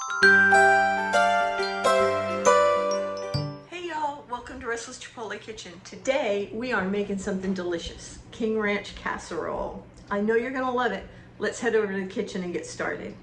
Hey y'all, welcome to Restless Chipotle Kitchen. Today we are making something delicious, King Ranch Casserole. I know you're gonna love it. Let's head over to the kitchen and get started.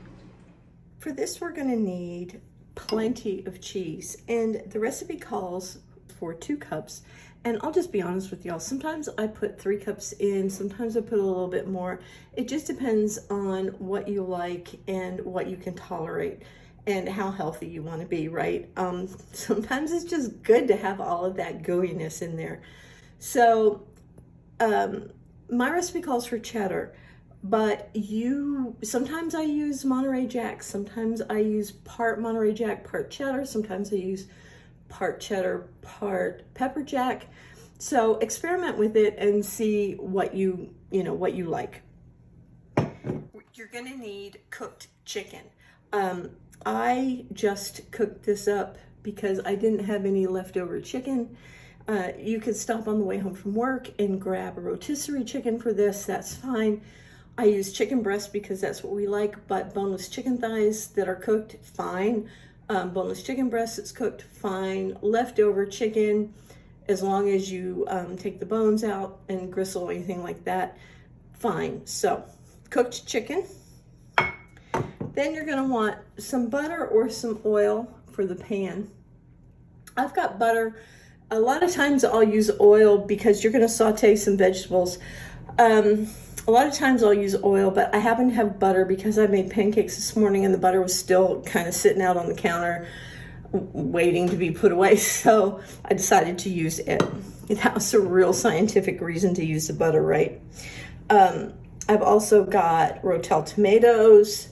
For this we're gonna need plenty of cheese, and the recipe calls for 2 cups. And I'll just be honest with y'all, sometimes I put 3 cups in, sometimes I put a little bit more. It just depends on what you like and what you can tolerate and how healthy you want to be, right? Sometimes it's just good to have all of that gooiness in there. So my recipe calls for cheddar, but sometimes I use Monterey Jack, sometimes I use part Monterey Jack, part cheddar, sometimes I use part cheddar, part pepper jack. So experiment with it and see what you like. You're gonna need cooked chicken. I just cooked this up because I didn't have any leftover chicken. You could stop on the way home from work and grab a rotisserie chicken for this, that's fine. I use chicken breast because that's what we like, but boneless chicken thighs that are cooked, fine. Boneless chicken breast that's cooked, fine. Leftover chicken, as long as you take the bones out and gristle or anything like that, fine. So, cooked chicken. Then you're gonna want some butter or some oil for the pan. I've got butter. A lot of times I'll use oil because you're gonna saute some vegetables. A lot of times I'll use oil, but I happen to have butter because I made pancakes this morning and the butter was still kind of sitting out on the counter waiting to be put away, so I decided to use it. That was a real scientific reason to use the butter, right? I've also got Ro Tel tomatoes,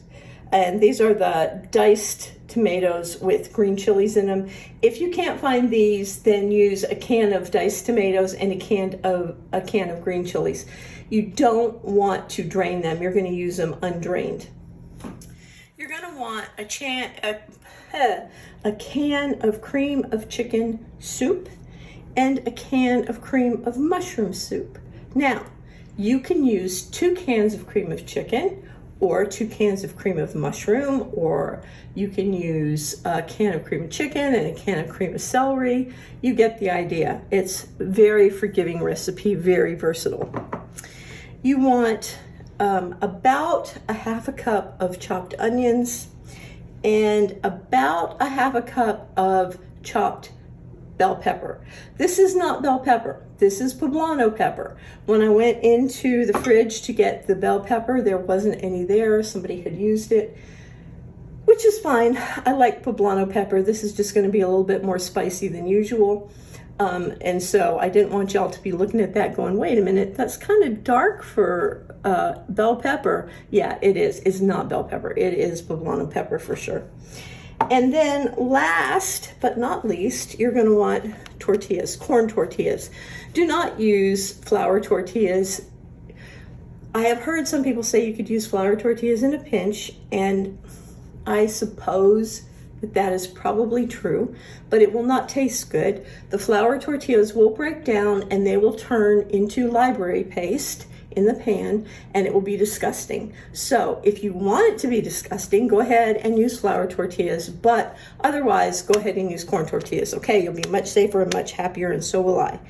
and these are the diced tomatoes with green chilies in them. If you can't find these, then use a can of diced tomatoes and a can of green chilies. You don't want to drain them. You're going to use them undrained. You're going to want a can of cream of chicken soup and a can of cream of mushroom soup. Now, you can use 2 cans of cream of chicken or 2 cans of cream of mushroom, or you can use a can of cream of chicken and a can of cream of celery. You get the idea. It's very forgiving recipe, very versatile. You want about a half a cup of chopped onions and about a half a cup of chopped bell pepper. This is not bell pepper. This is poblano pepper. When I went into the fridge to get the bell pepper, there wasn't any there. Somebody had used it, which is fine. I like poblano pepper. This is just going to be a little bit more spicy than usual. And so I didn't want y'all to be looking at that going, wait a minute, that's kind of dark for bell pepper. Yeah, it is. It's not bell pepper. It is poblano pepper for sure. And then last but not least, you're going to want tortillas, corn tortillas. Do not use flour tortillas. I have heard some people say you could use flour tortillas in a pinch, and I suppose that is probably true, but it will not taste good. The flour tortillas will break down and they will turn into library paste in the pan, and it will be disgusting. So if you want it to be disgusting, go ahead and use flour tortillas, but otherwise go ahead and use corn tortillas. Okay, you'll be much safer and much happier, and so will I.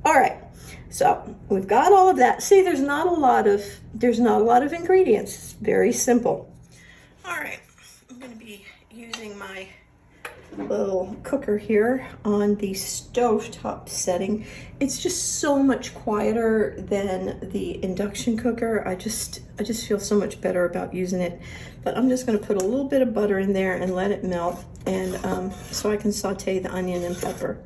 All right, so we've got all of that. See, there's not a lot of ingredients. It's very simple. All right, I'm going to be using my little cooker here on the stovetop setting. It's just so much quieter than the induction cooker. I just feel so much better about using it. But I'm just going to put a little bit of butter in there and let it melt, and so I can saute the onion and pepper.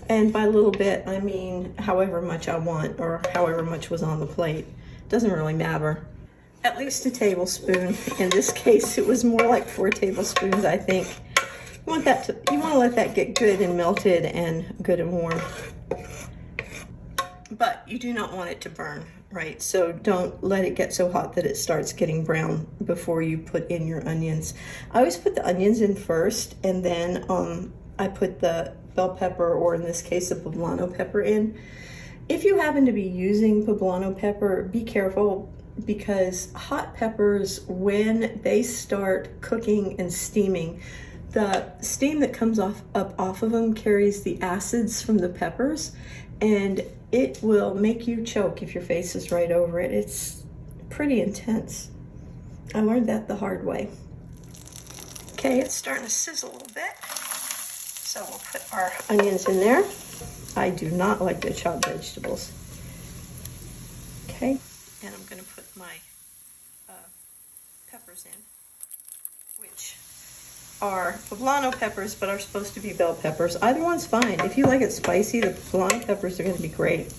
And by a little bit, I mean however much I want, or however much was on the plate. Doesn't really matter. At least a tablespoon. In this case, it was more like 4 tablespoons, I think. You want to let that get good and melted and good and warm. But you do not want it to burn, right? So don't let it get so hot that it starts getting brown before you put in your onions. I always put the onions in first, and then I put the bell pepper, or in this case, the poblano pepper in. If you happen to be using poblano pepper, be careful. because hot peppers, when they start cooking and steaming, the steam that comes up off of them carries the acids from the peppers, and it will make you choke if your face is right over it. It's pretty intense. I learned that the hard way. Okay, it's starting to sizzle a little bit. So we'll put our onions in there. I do not like to chop vegetables. Okay, and I'm gonna put my peppers in, which are poblano peppers, but are supposed to be bell peppers. Either one's fine. If you like it spicy, the poblano peppers are gonna be great.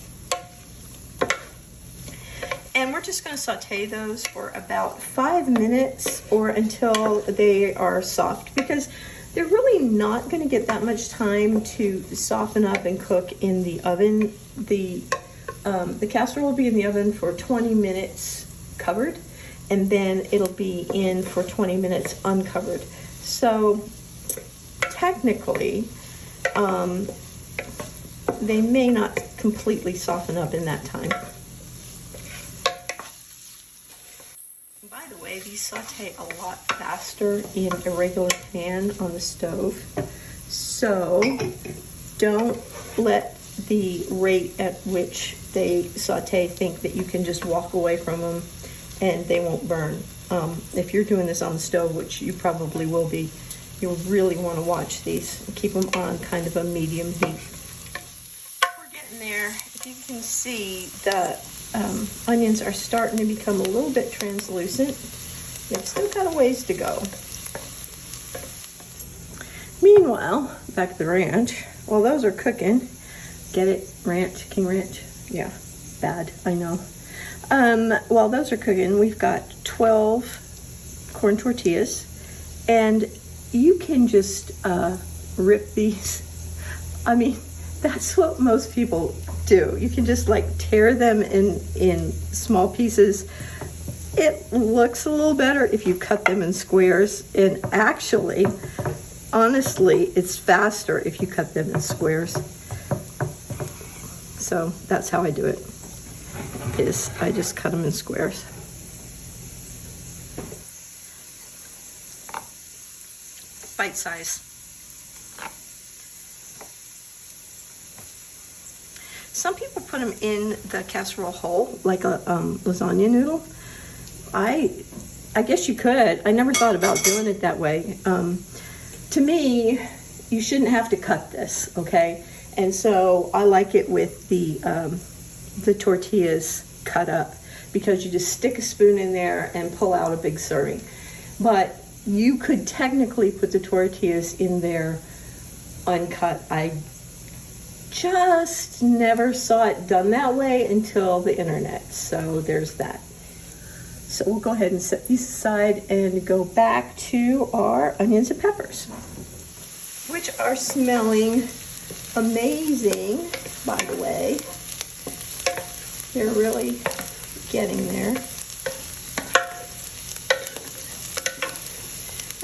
And we're just gonna saute those for about 5 minutes or until they are soft, because they're really not gonna get that much time to soften up and cook in the oven. The casserole will be in the oven for 20 minutes covered, and then it'll be in for 20 minutes uncovered. So technically, they may not completely soften up in that time. By the way, these saute a lot faster in a regular pan on the stove. So don't let the rate at which they saute think that you can just walk away from them and they won't burn. If you're doing this on the stove, which you probably will be, you'll really want to watch these. Keep them on kind of a medium heat. We're getting there. If you can see, the onions are starting to become a little bit translucent. They've still got a ways to go. Meanwhile, back at the ranch, while those are cooking, get it? Ranch, King Ranch? Yeah, bad, I know. While those are cooking, we've got 12 corn tortillas, and you can just rip these. I mean, that's what most people do. You can just like tear them in small pieces. It looks a little better if you cut them in squares, and actually, honestly, it's faster if you cut them in squares. So that's how I do it, is I just cut them in squares. Bite size. Some people put them in the casserole whole, like a lasagna noodle. I guess you could. I never thought about doing it that way. To me, you shouldn't have to cut this, okay? And so I like it with the tortillas cut up, because you just stick a spoon in there and pull out a big serving. But you could technically put the tortillas in there uncut. I just never saw it done that way until the internet. So there's that. So we'll go ahead and set these aside and go back to our onions and peppers, which are smelling amazing, by the way. They're really getting there.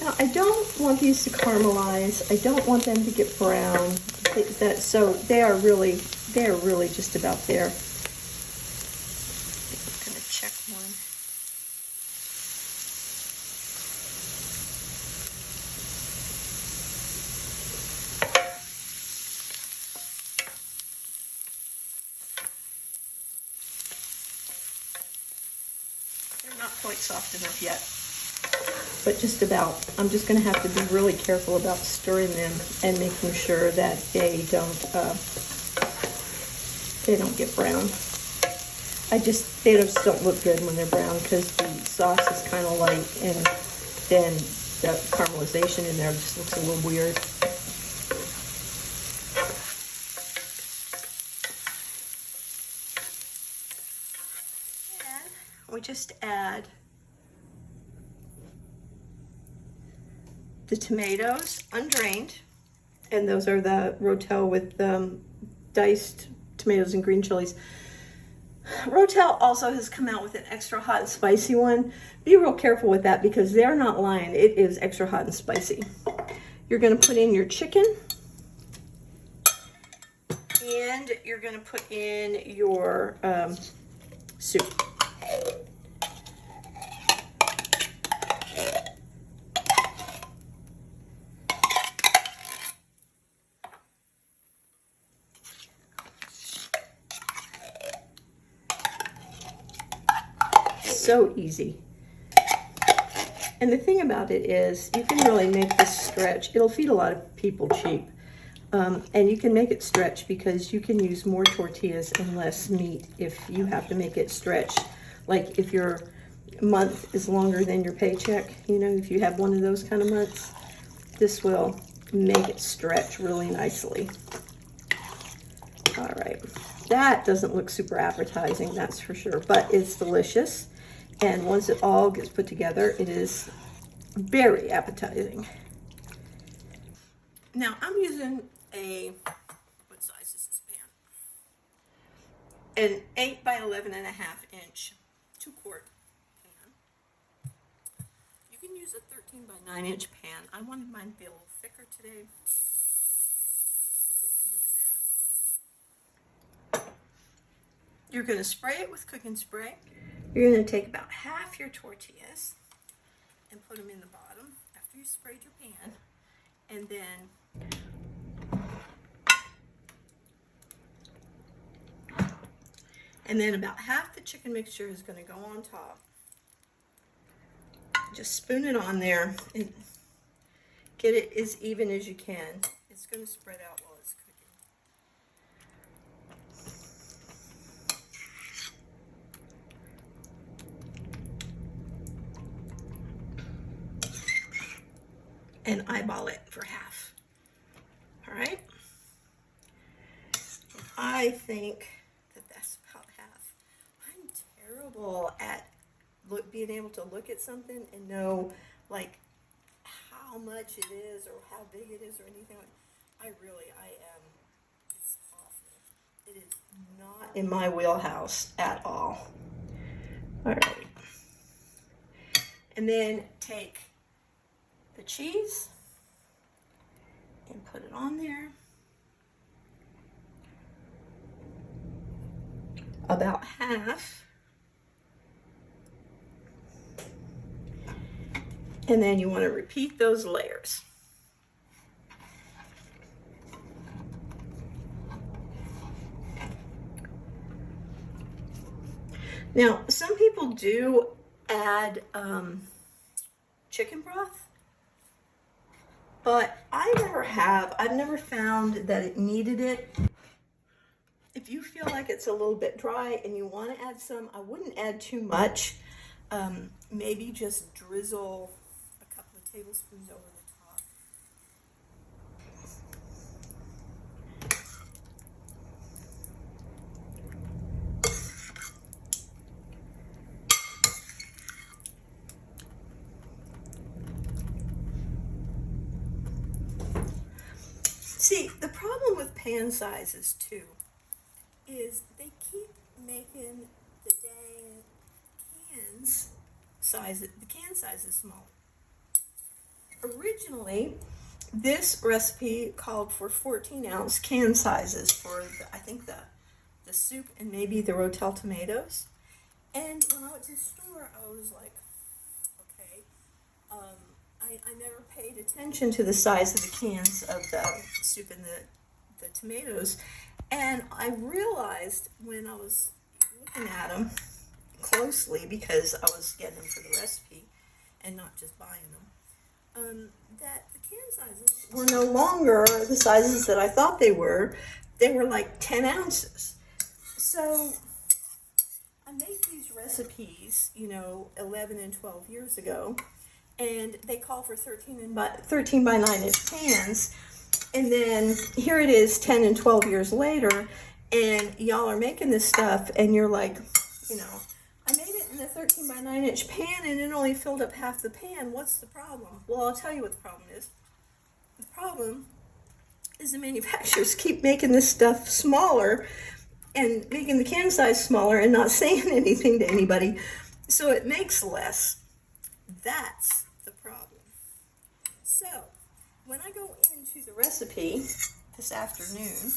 Now, I don't want these to caramelize. I don't want them to get brown. So they are really just about there. I'm gonna check one. They're not quite soft enough yet, but just about. I'm just going to have to be really careful about stirring them and making sure that they don't get brown. They just don't look good when they're brown, because the sauce is kind of light, and then the caramelization in there just looks a little weird. And we just add the tomatoes, undrained, and those are the Rotel with diced tomatoes and green chilies. Rotel also has come out with an extra hot and spicy one. Be real careful with that, because they're not lying. It is extra hot and spicy. You're gonna put in your chicken, and you're gonna put in your soup. so easy. And the thing about it is you can really make this stretch. It'll feed a lot of people cheap. And you can make it stretch because you can use more tortillas and less meat if you have to make it stretch. Like if your month is longer than your paycheck, you know, if you have one of those kind of months, this will make it stretch really nicely. All right, that doesn't look super appetizing, that's for sure, but it's delicious. And once it all gets put together, it is very appetizing. Now I'm using what size is this pan? An 8 by 11.5 inch 2-quart pan. You can use a 13 by 9 inch pan. I wanted mine to be a little thicker today, so I'm doing that. You're going to spray it with cooking spray. You're going to take about half your tortillas and put them in the bottom after you sprayed your pan, and then about half the chicken mixture is going to go on top. Just spoon it on there and get it as even as you can. It's going to spread out while it's cooking. And eyeball it for half. All right? I think that that's about half. I'm terrible at being able to look at something and know like how much it is or how big it is or anything like that. I am. It's awful. It is not in my wheelhouse at all. All right. And then take the cheese and put it on there. About half. And then you want to repeat those layers. Now, some people do add chicken broth, but I never have. I've never found that it needed it. If you feel like it's a little bit dry and you want to add some, I wouldn't add too much. Maybe just drizzle a couple of tablespoons over the top. See, the problem with pan sizes too is they keep making the dang the can sizes smaller. Originally, this recipe called for 14-ounce can sizes for I think the soup and maybe the Rotel tomatoes. And when I went to the store, I was like, okay, I never paid attention to the size of the cans of the soup and the tomatoes. And I realized when I was looking at them closely, because I was getting them for the recipe and not just buying them, that the can sizes were no longer the sizes that I thought they were. They were like 10 ounces. So I made these recipes, 11 and 12 years ago, and they call for 13 by 9 inch pans. And then here it is 10 and 12 years later, and y'all are making this stuff, and you're like, I made it in a 13 by 9 inch pan, and it only filled up half the pan. What's the problem? Well, I'll tell you what the problem is. The problem is the manufacturers keep making this stuff smaller and making the can size smaller and not saying anything to anybody, so it makes less. That's the problem. So when I go into the recipe this afternoon,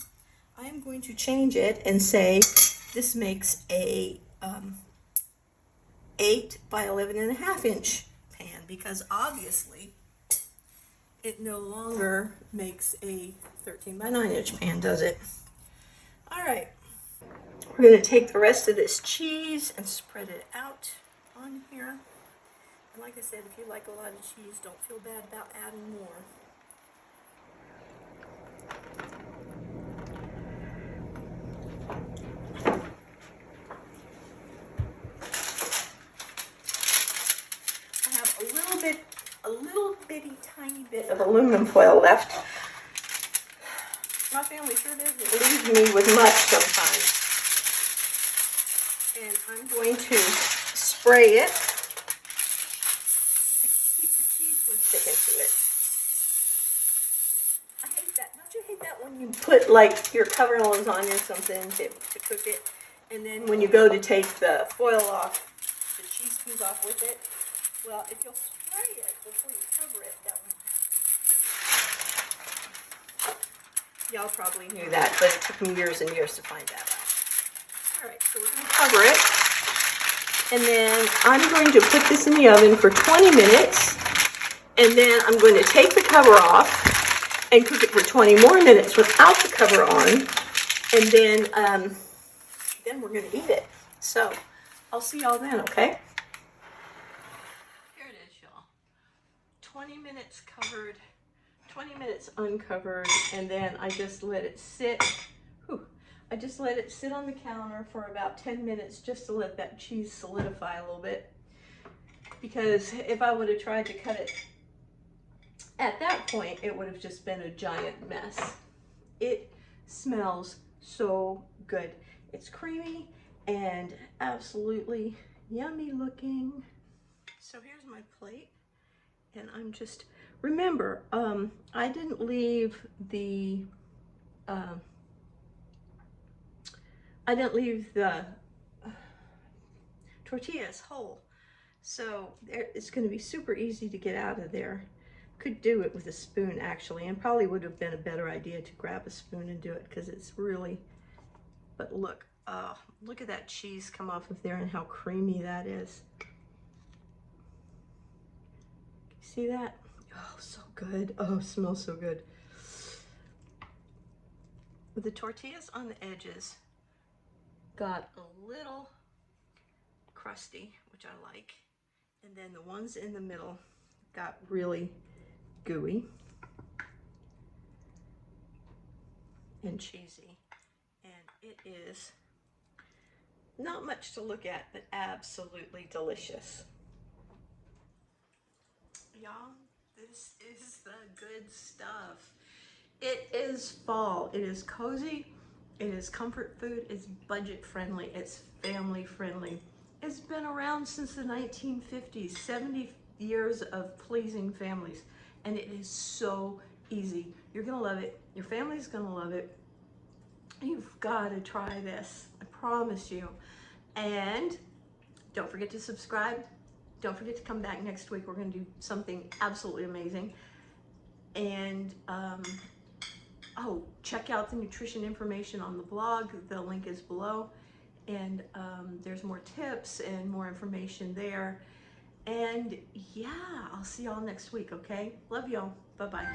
I am going to change it and say this makes a 8 by 11.5 inch pan, because obviously it no longer makes a 13 by 9 inch pan, does it? All right, we're going to take the rest of this cheese and spread it out on here. And like I said, if you like a lot of cheese, don't feel bad about adding more. I have a little bitty tiny bit of aluminum foil left. My family sure doesn't leave me with much sometimes. And I'm going to spray it to keep the cheese from sticking to it. I hate that. Don't you hate that when you put like your coveralls on or something to cook it, and then when you go to take the foil off, the cheese comes off with it? Well, if you'll spray it before you cover it, that won't happen. Y'all probably knew that, but it took me years and years to find that out. All right, so we're going to cover it. And then I'm going to put this in the oven for 20 minutes. And then I'm going to take the cover off and cook it for 20 more minutes without the cover on. And then we're going to eat it. So I'll see y'all then, okay? Here it is, y'all. 20 minutes covered. 20 minutes uncovered, and then I just let it sit. I just let it sit on the counter for about 10 minutes just to let that cheese solidify a little bit. Because if I would have tried to cut it at that point, it would have just been a giant mess. It smells so good. It's creamy and absolutely yummy looking. So here's my plate, and I'm just, remember, I didn't leave the tortillas whole, so it's going to be super easy to get out of there. Could do it with a spoon actually, and probably would have been a better idea to grab a spoon and do it because it's really, but look, look at that cheese come off of there and how creamy that is. See that? Oh, so good. Oh, it smells so good. The tortillas on the edges got a little crusty, which I like. And then the ones in the middle got really gooey and cheesy. And it is not much to look at, but absolutely delicious. Y'all, this is the good stuff. It is fall. It is cozy. It is comfort food. It's budget friendly. It's family friendly. It's been around since the 1950s, 70 years of pleasing families. And it is so easy. You're gonna love it. Your family's gonna love it. You've gotta try this. I promise you. And don't forget to subscribe. Don't forget to come back next week. We're gonna do something absolutely amazing. And oh, check out the nutrition information on the blog. The link is below. And there's more tips and more information there. And yeah, I'll see y'all next week, okay? Love y'all. Bye-bye.